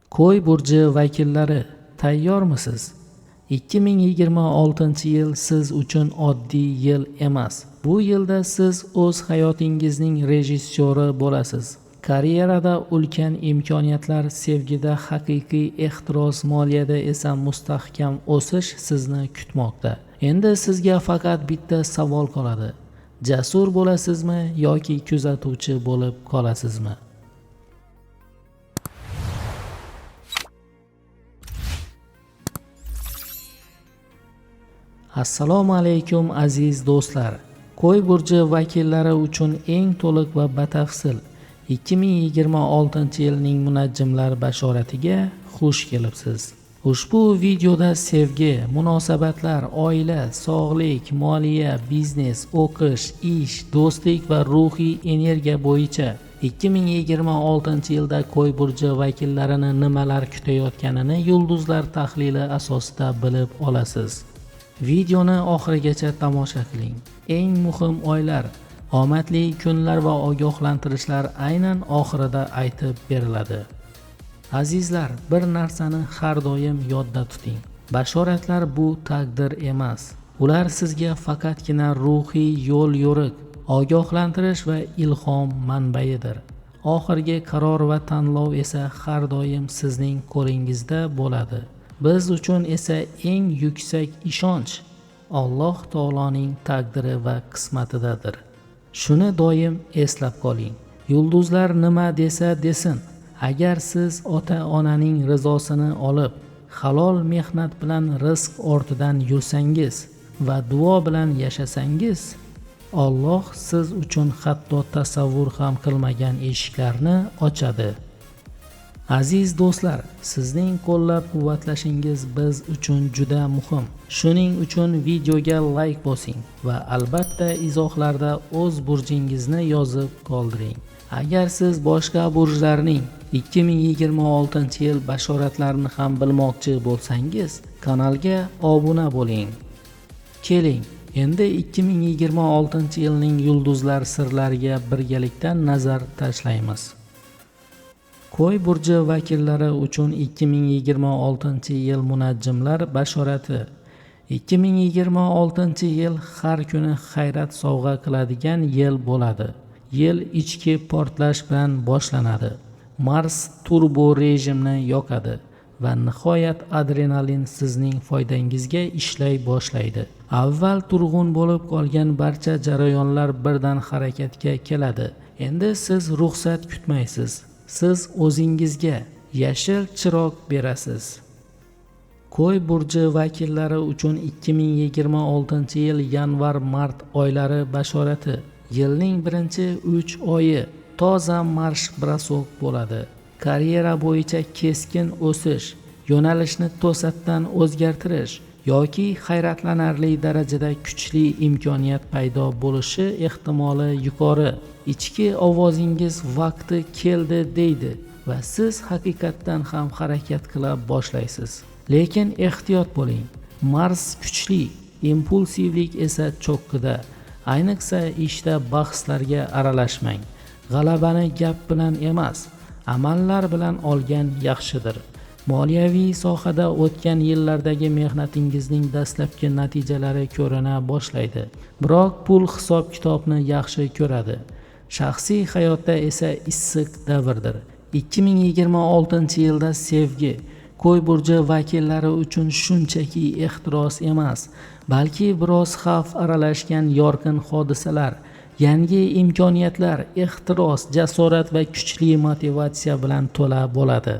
Qo'y burji vakillari, tayyormisiz? 2026-yil siz uchun oddiy yil emas. Bu yilda siz o'z hayotingizning rejissyori bo'lasiz. Karyerada ulkan imkoniyatlar, sevgida haqiqiy ehtiros, moliyada esa mustahkam o'sish sizni kutmoqda. Endi sizga faqat bitta savol qoladi. Jasur bo'lasizmi yoki kuzatuvchi bo'lib qolasizmi? Assalomu alaykum aziz do'stlar. Qo'y burji vakillari uchun eng to'liq va batafsil 2026-yilning munajjimlar bashoratiga xush kelibsiz. Ushbu videoda sevgi, munosabatlar, oila, sog'lik, moliya, biznes, o'qish, ish, do'stlik va ruhiy energiya bo'yicha 2026-yilda Qo'y burji vakillarini nimalar kutayotganini yulduzlar tahlili asosida bilib olasiz. Videoni oxirigacha tomosha qiling. Eng muhim oylar, omadli kunlar va ogohlantirishlar aynan oxirida aytib beriladi. Azizlar, bir narsani har doim yodda tuting. Bashoratlar bu taqdir emas. Ular sizga faqatgina ruhiy yo'l yo'riq, ogohlantirish va ilhom manbaidir. Oxirgi qaror va tanlov esa har doim sizning qo'lingizda bo'ladi. Biz uchun esa eng yuksak ishonch Alloh taoloning taqdiri va qismatidadir. Shuni doim eslab qoling. Yulduzlar nima desa desin, agar siz ota-onaning rizosini olib, halol mehnat bilan rizq ortidan yursangiz va duo bilan yashasangiz, Alloh siz uchun hatto tasavvur ham qilmagan eshiklarni ochadi. Aziz do'stlar, sizning qo'llab-quvvatlashingiz biz uchun juda muhim. Shuning uchun videoga like bosing va albatta izohlarda o'z burjingizni yozib qoldiring. Agar siz boshqa burjlarning 2026-yil bashoratlarini ham bilmoqchi bo'lsangiz, kanalga obuna bo'ling. Keling, endi 2026-yilning yulduzlar sirlariga birgalikda nazar tashlaymiz. Qo'y burji vakillari uchun 2026-yil munajjimlar bashorati. 2026-yil har kuni hayrat sovg'a qiladigan yil bo'ladi. Yil ichki portlash bilan boshlanadi. Mars turbo rejimni yoqadi va nihoyat adrenalin sizning foydangizga ishlay boshlaydi. Avval turg'un bo'lib qolgan barcha jarayonlar birdan harakatga keladi. Endi siz ruxsat kutmaysiz. Siz o'zingizga yashil chiroq berasiz. Qo'y burji vakillari uchun 2026-yil yanvar-mart oylari bashorati. Yilning birinchi 3 oyi toza marsh brasok bo'ladi. Karyera bo'yicha keskin o'sish, yo'nalishni to'satdan o'zgartirish yoki hayratlanarli darajada kuchli imkoniyat paydo bo'lishi ehtimoli yuqori. Ichki ovozingiz vaqti keldi deydi va siz haqiqatdan ham harakat qila boshlaysiz. Lekin ehtiyot bo'ling. Mars kuchli, impulsivlik esa cho'qqida. Ayniqsa ishda bahslarga aralashmang. G'alabani gap bilan emas, amallar bilan olgan yaxshidir. Moliyaviy sohada o'tgan yillardagi mehnatingizning dastlabki natijalari ko'rina boshlaydi. Biroq pul hisob-kitobni yaxshi ko'radi. Shaxsiy hayotda esa issiq davrdir. 2026-yilda sevgi Qo'y burji vakillari uchun shunchaki ehtiros emas, balki biroz xavf aralashgan yorqin hodisalar, yangi imkoniyatlar, ehtiros, jasorat va kuchli motivatsiya bilan to'la bo'ladi.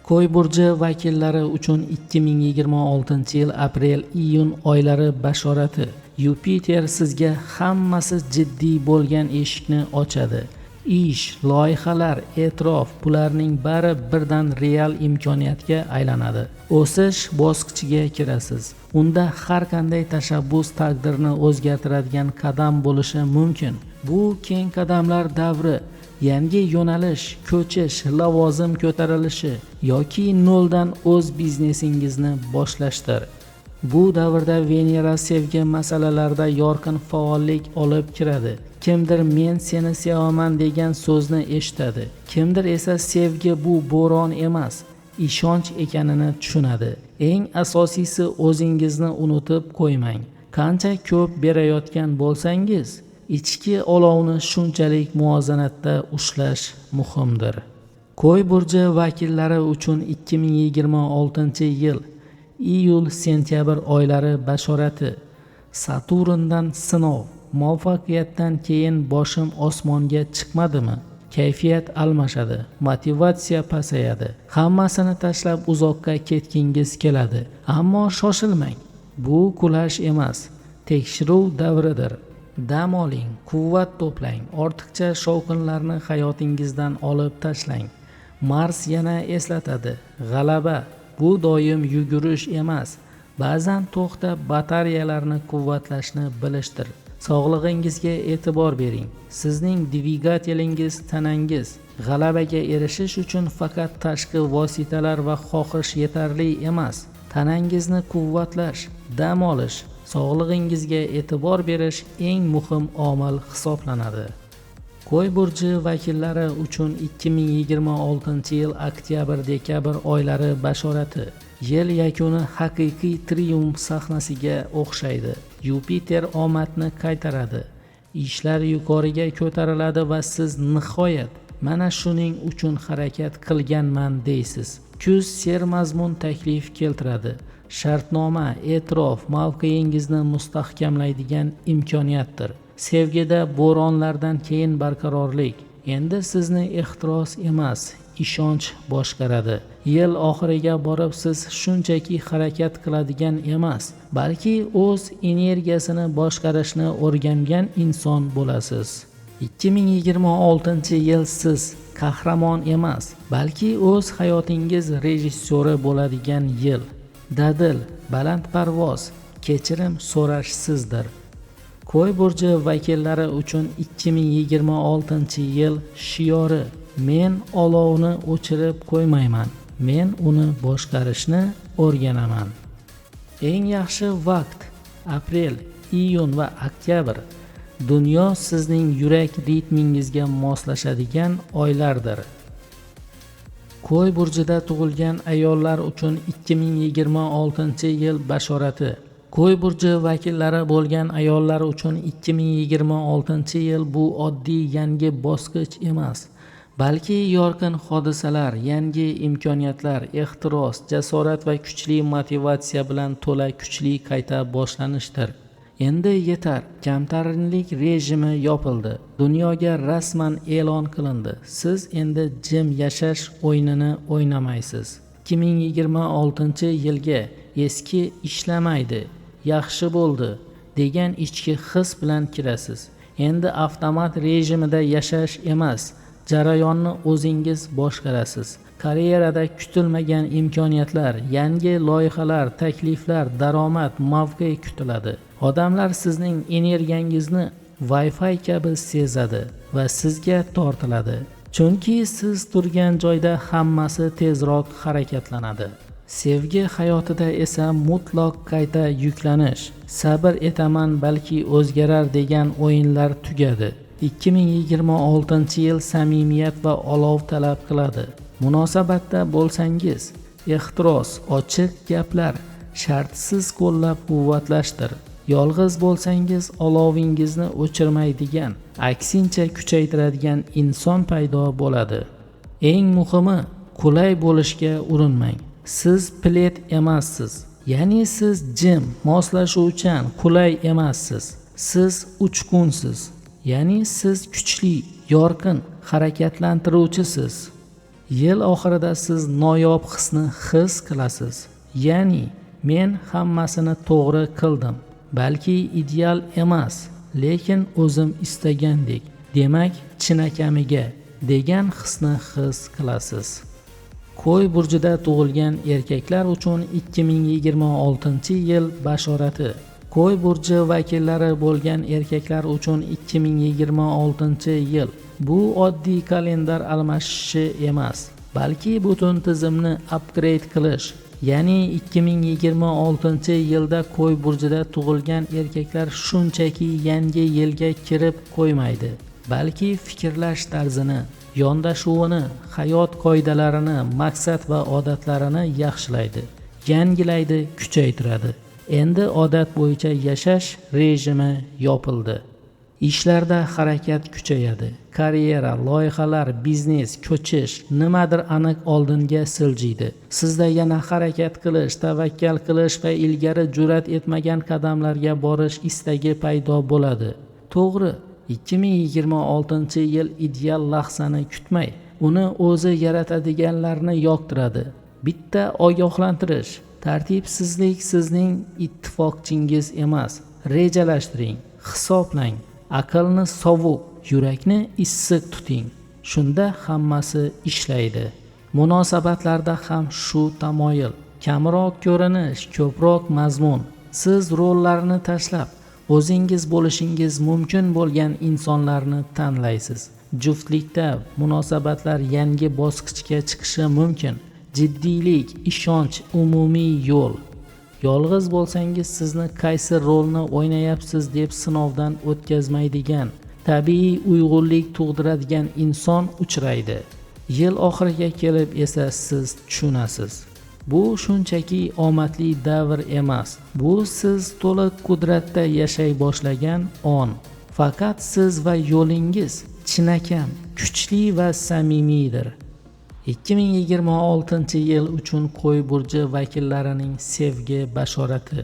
Qo'y burji vakillari uchun 2026-yil aprel-iyun oylari bashorati. Yupiter sizga hammasi jiddiy bo'lgan eshikni ochadi. Ish, loyihalar, e'tirof, bularning bari birdan real imkoniyatga aylanadi. O'sish bosqichiga kirasiz. Unda har qanday tashabbus taqdirni o'zgartiradigan qadam bo'lishi mumkin. Bu keng qadamlar davri, yangi yo'nalish, ko'chish, lavozim ko'tarilishi yoki noldan o'z biznesingizni boshlashdir. Bu davrda Venera sevgi masalalarida yorqin faollik olib kiradi. Kimdir men seni sevaman degan so'zni eshitadi. Kimdir esa sevgi bu bo'ron emas, ishonch ekanini tushunadi. Eng asosiysi, o'zingizni unutib qo'ymang. Qancha ko'p berayotgan bo'lsangiz, ichki olovni shunchalik muvozanatda ushlash muhimdir. Qo'y burji vakillari uchun 2026-yil iyul-sentyabr oylari bashorati. Saturndan sinov. Muvaffaqiyatdan keyin boshim osmonga chiqmadimi? Kayfiyat almashadi, motivatsiya pasayadi. Hammasini tashlab uzoqqa ketgingiz keladi. Ammo shoshilmang. Bu kulash emas, tekshiruv davridir. Dam oling, quvvat to'plang, ortiqcha shovqinlarni hayotingizdan olib tashlang. Mars yana eslatadi, g'alaba bu doim yugurish emas, ba'zan to'xtab batareyalarni quvvatlashni bilishdir. Sog'lig'ingizga e'tibor bering. Sizning dvigatelingiz tanangiz. G'alabaga erishish uchun faqat tashqi vositalar va xohish yetarli emas. Tanangizni quvvatlash, dam olish, sog'lig'ingizga e'tibor berish eng muhim omil hisoblanadi. Qo'y burji vakillari uchun 2026-yil oktyabr-dekabr oylari bashorati. Yil yakuni haqiqiy triumf sahnasiga o'xshaydi. Yupiter omadni qaytaradi. Ishlar yuqoriga ko'tariladi va siz nihoyat mana shuning uchun harakat qilganman deysiz. Kuz sermazmun taklif keltiradi. Shartnoma, e'tirof mavqeingizni mustahkamlaydigan imkoniyatdir. Sevgida bo'ronlardan keyin barqarorlik. Endi sizni ehtiros emas, ishonch boshqaradi. Yil oxiriga borib siz shunchaki harakat qiladigan emas, balki o'z energiyasini boshqarishni o'rgangan inson bo'lasiz. 2026-yil siz qahramon emas, balki o'z hayotingiz rejissyori bo'ladigan yil. Dadil, balandparvoz, kechirim so'rashsizdir. Qo'y burji vakillari uchun 2026-yil shiori: men olovni o'chirib qo'ymayman, men uni boshqarishni o'rganaman. Eng yaxshi vaqt aprel, iyun va oktyabr. Dunyo sizning yurak ritmingizga moslashadigan oylardir. Qo'y burjida tug'ilgan ayollar uchun 2026-yil bashorati. Qo'y burji vakillari bo'lgan ayollar uchun 2026-yil bu oddiy yangi bosqich emas, balki yorqin hodisalar, yangi imkoniyatlar, ehtiros, jasorat va kuchli motivatsiya bilan to'la kuchli qayta boshlanishdir. Endi yetar, kamtarinlik rejimi yopildi. Dunyoga rasman e'lon qilindi. Siz endi jim yashash o'yinini o'ynamaysiz. 2026-yilga eski ishlamaydi, yaxshi bo'ldi degan ichki his bilan kirasiz. Endi avtomat rejimida yashash emas, jarayonni o'zingiz boshqarasiz. Karyerada kutilmagan imkoniyatlar, yangi loyihalar, takliflar, daromad, mavqe kutiladi. Odamlar sizning energiyangizni Wi-Fi kabi sezadi va sizga tortiladi. Chunki siz turgan joyda hammasi tezroq harakatlanadi. Sevgi hayotida esa mutlaq qayta yuklanish, sabr etaman balki o'zgarar degan o'yinlar tugadi. 2026-yil samimiyat va olov talab qiladi. Munosabatda bo'lsangiz, ehtiros, ochiq gaplar, shartsiz qo'llab-quvvatlashdir. Yolg'iz bo'lsangiz, olovingizni o'chirmaydigan, aksincha kuchaytiradigan inson paydo bo'ladi. Eng muhimi, qulay bo'lishga urinmang. Siz plet emassiz. Ya'ni siz jim, moslashuvchan, qulay emassiz. Siz uchqunsiz. Ya'ni siz kuchli, yorqin, harakatlantiruvchisiz. Yil oxirida siz noyob hisni his qilasiz. Ya'ni men hammasini to'g'ri qildim. Balki ideal emas, lekin o'zim istagandek, demak chinakamiga degan hisni his qilasiz. Qo'y burjida tug'ilgan erkaklar uchun 2026-yil bashorati. Qo'y burji vakillari bo'lgan erkaklar uchun 2026-yil bu oddiy kalendar almashishi emas, balki butun tizimni upgrade qilish. Ya'ni 2026-yilda Qo'y burjida tug'ilgan erkaklar shunchaki yangi yilga kirib qo'ymaydi, balki fikrlash tarzini, yondashuvini, hayot qoidalarini, maqsad va odatlarini yaxshilaydi, yangilaydi, kuchaytiradi. Endi odat bo'yicha yashash rejimi yopildi. Ishlarda harakat kuchayadi. Karyera, loyihalar, biznes, ko'chish nimadir aniq oldinga siljiydi. Sizda yana harakat qilish, tavakkal qilish va ilgari jur'at etmagan qadamlarga borish istagi paydo bo'ladi. To'g'ri, 2026-yil ideal lahzani kutmay, uni o'zi yaratadiganlarni yoqtiradi. Bitta ogohlantirish: tartibsizlik sizning ittifoqchingiz emas. Rejalashtiring, hisoblang, aqlni sovuq, yurakni issiq tuting. Shunda hammasi ishlaydi. Munosabatlarda ham shu tamoyil. Kamroq ko'rinish, ko'proq mazmun. Siz rollarni tashlab, o'zingiz bo'lishingiz mumkin bo'lgan insonlarni tanlaysiz. Juftlikda munosabatlar yangi bosqichga chiqishi mumkin. Jiddiylik, ishonch, umumiy yo'l. Yolg'iz bo'lsangiz sizni qaysi rolni o'ynayapsiz deb sinovdan o'tkazmaydigan, tabiiy uyg'unlik tug'diradigan inson uchraydi. Yil oxiriga kelib esa siz tushunasiz. Bu shunchaki omadli davr emas. Bu siz to'liq qudratda yashay boshlagan on. Faqat siz va yo'lingiz chinakam, kuchli va samimiydir. 2026-yil uchun Qo'y burji vakillarining sevgi bashorati.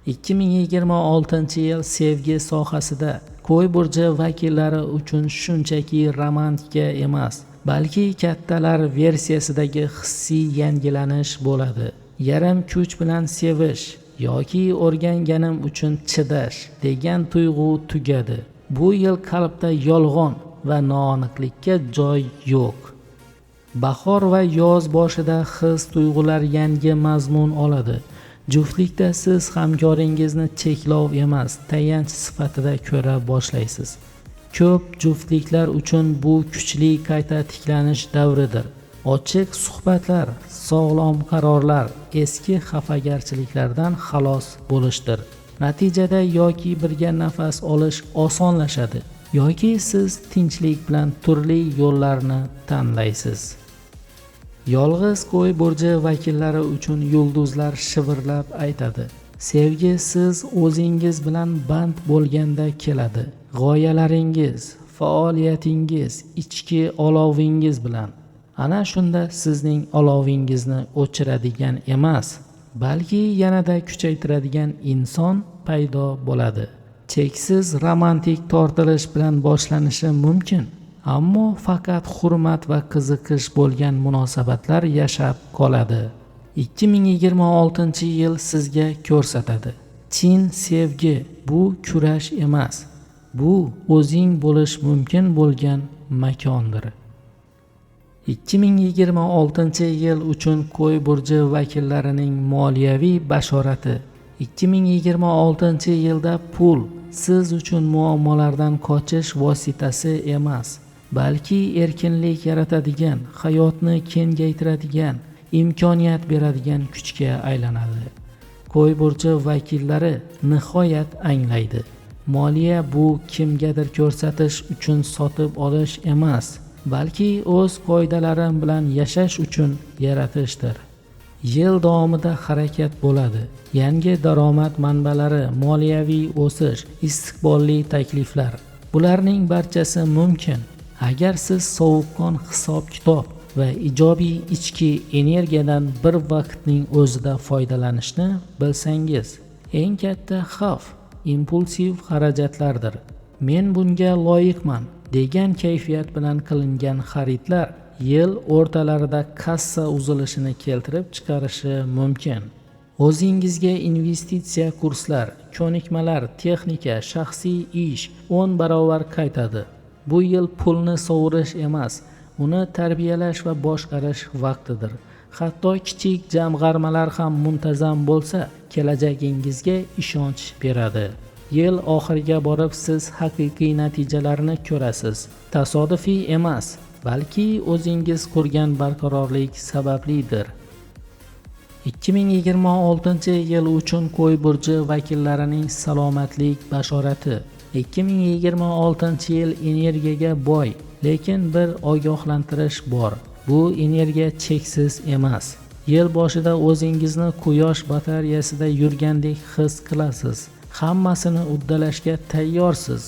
2026-yil sevgi sohasida Qo'y burji vakillari uchun shunchaki romantika emas, balki kattalar versiyasidagi hissiy yangilanish bo'ladi. Yarim kuch bilan sevish yoki o'rganganim uchun chidash degan tuyg'u tugadi. Bu yil qalbda yolg'on va noaniqlikka joy yo'q. Bahor va yoz boshida his-tuyg'ular yangi mazmun oladi. Juftlikda siz hamkoringizni cheklov emas, tayanch sifatida ko'ra boshlaysiz. Ko'p juftliklar uchun bu kuchli qayta tiklanish davridir. Ochiq suhbatlar, sog'lom qarorlar, eski xafagarchiliklardan xalos bo'lishdir. Natijada yoki birga nafas olish osonlashadi, yoki siz tinchlik bilan turli yo'llarni tanlaysiz. Yolg'iz Qo'y burji vakillari uchun yulduzlar shivirlab aytadi. Sevgi siz o'zingiz bilan band bo'lganda keladi. G'oyalaringiz, faoliyatingiz, ichki olovingiz bilan. Ana shunda sizning olovingizni o'chiradigan emas, balki yanada kuchaytiradigan inson paydo bo'ladi. Cheksiz romantik tortilish bilan boshlanishi mumkin, ammo faqat hurmat va qiziqish bo'lgan munosabatlar yashab qoladi. 2026-yil sizga ko'rsatadi. Chin sevgi bu kurash emas, bu o'zing bo'lish mumkin bo'lgan makondir. 2026-yil uchun Qo'y burji vakillarining moliyaviy bashorati. 2026-yilda pul siz uchun muammolardan qochish vositasi emas, balki erkinlik yaratadigan, hayotni kengaytiradigan, imkoniyat beradigan kuchga aylanadi. Qo'y burji vakillari nihoyat anglaydi. Moliya bu kimgadir ko'rsatish uchun sotib olish emas, balki o'z qoidalarim bilan yashash uchun yaratishdir. Yil davomida harakat bo'ladi. Yangi daromad manbalari, moliyaviy o'sish, istiqbolli takliflar. Bularning barchasi mumkin agar siz sovuqqon hisob-kitob va ijobiy ichki energiyadan bir vaqtning o'zida foydalanishni bilsangiz. Eng katta xavf impulsiv xarajatlardir. Men bunga loyiqman degan kayfiyat bilan qilingan xaridlar yil o'rtalarida kassa uzilishini keltirib chiqarishi mumkin. O'zingizga investitsiya kurslar, ko'nikmalar, texnika, shaxsiy ish 10 barobar qaytadi. Bu yil pulni sovurish emas, uni tarbiyalash va boshqarish vaqtidir. Hatto kichik jamg'armalar ham muntazam bo'lsa, kelajagingizga ishonch beradi. Yil oxiriga borib siz haqiqiy natijalarni ko'rasiz. Tasodifiy emas, balki o'zingiz qurgan barqarorlik sabablidir. 2026-yil uchun Qo'y burji vakillarining salomatlik bashorati. 2026-yil energiyaga boy, lekin bir ogohlantirish bor. Bu energiya cheksiz emas. Yil boshida o'zingizni quyosh batareyasida yurgandek his qilasiz. Hammasini uddalashga tayyorsiz.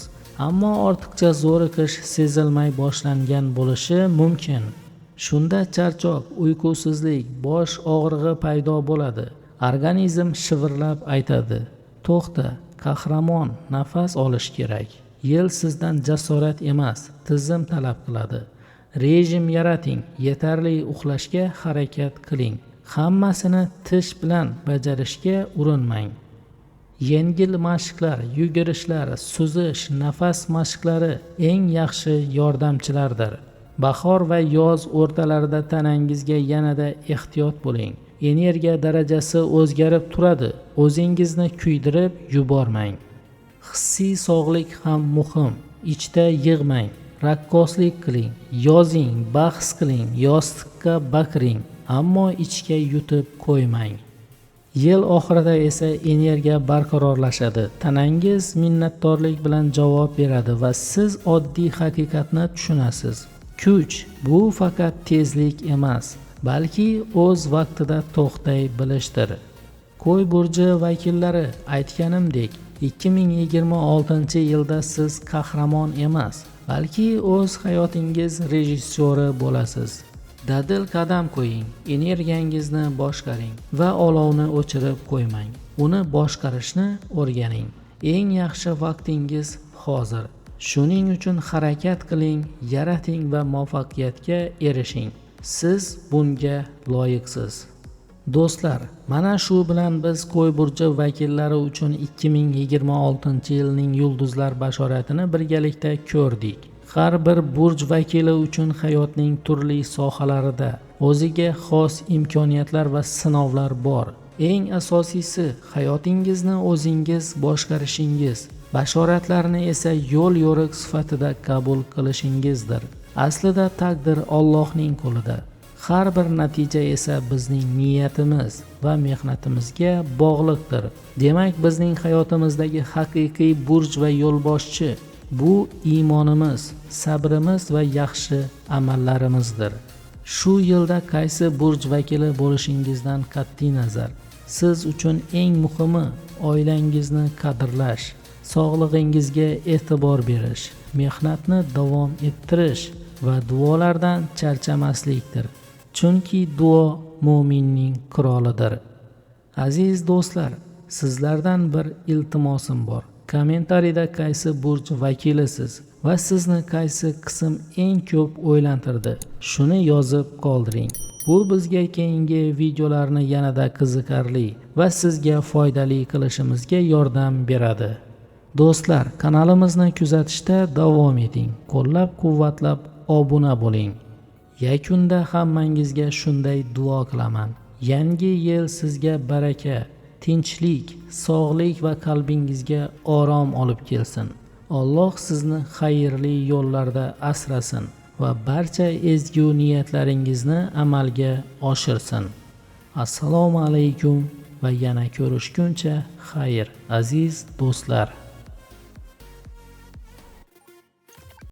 Ammo ortiqcha zo'riqish sezilmay boshlangan bo'lishi mumkin. Shunda charchoq, uyqusizlik, bosh og'rig'i paydo bo'ladi. Organizm shivirlab aytadi: "To'xta, qahramon, nafas olish kerak." Yil sizdan jasorat emas, tizim talab qiladi. Rejim yarating, yetarli uxlashga harakat qiling. Hammasini tish bilan bajarishga urinmang. Yengil mashqlar, yugurishlar, suzish, nafas mashqlari eng yaxshi yordamchilardir. Bahor va yoz o'rtalarida tanangizga yanada ehtiyot bo'ling. Energiya darajasi o'zgarib turadi. O'zingizni kuydirib yubormang. Hissiy sog'lik ham muhim. Ichda yig'mang, raqqoslik qiling, yozing, bahs qiling, yostiqqa bakiring, ammo ichga yutib qo'ymang. Yil oxirida esa energiya barqarorlashadi. Tanangiz minnatdorlik bilan javob beradi va siz oddiy haqiqatni tushunasiz. Kuch bu faqat tezlik emas, balki o'z vaqtida to'xtay bilishdir. Qo'y burji vakillari, aytganimdek, 2026-yilda siz qahramon emas, balki o'z hayotingiz rejissyori bo'lasiz. Dadil qadam qo'ying, energiyangizni boshqaring va olovni o'chirib qo'ymang. Uni boshqarishni o'rganing. Eng yaxshi vaqtingiz hozir. Shuning uchun harakat qiling, yarating va muvaffaqiyatga erishing. Siz bunga loyiqsiz. Do'stlar, mana shu bilan biz qo'y burji vakillari uchun 2026-yilning yulduzlar bashoratini birgalikda ko'rdik. Har bir burj vakili uchun hayotning turli sohalarida o'ziga xos imkoniyatlar va sinovlar bor. Eng asosiysi, hayotingizni o'zingiz boshqarishingiz, bashoratlarni esa yo'l yo'riq sifatida qabul qilishingizdir. Aslida taqdir Allohning qo'lida. Har bir natija esa bizning niyatimiz va mehnatimizga bog'liqdir. Demak, bizning hayotimizdagi haqiqiy burj va yo'lboshchi bu iymonimiz, sabrimiz va yaxshi amallarimizdir. Shu yilda qaysi burj vakili bo'lishingizdan qat'iy nazar, siz uchun eng muhimi oilangizni qadrlash, sog'lig'ingizga e'tibor berish, mehnatni davom ettirish va duolardan charchamaslikdir. Chunki duo mo'minning qurolidir. Aziz do'stlar, sizlardan bir iltimosim bor. Kommentariyda qaysi burj vakilisiz va sizni qaysi qism eng ko'p o'ylantirdi, shuni yozib qoldiring. Bu bizga keyingi videolarni yanada qiziqarli va sizga foydali qilishimizga yordam beradi. Do'stlar, kanalimizni kuzatishda davom eting. Qo'llab-quvvatlab obuna bo'ling. Yakunda hammangizga shunday duo qilaman. Yangi yil sizga baraka, tinchlik, sog'lik va qalbingizga orom olib kelsin. Alloh sizni xayrli yo'llarda asrasin va barcha ezgu niyatlaringizni amalga oshirsin. Assalomu alaykum va yana ko'rishguncha xayr, aziz do'stlar.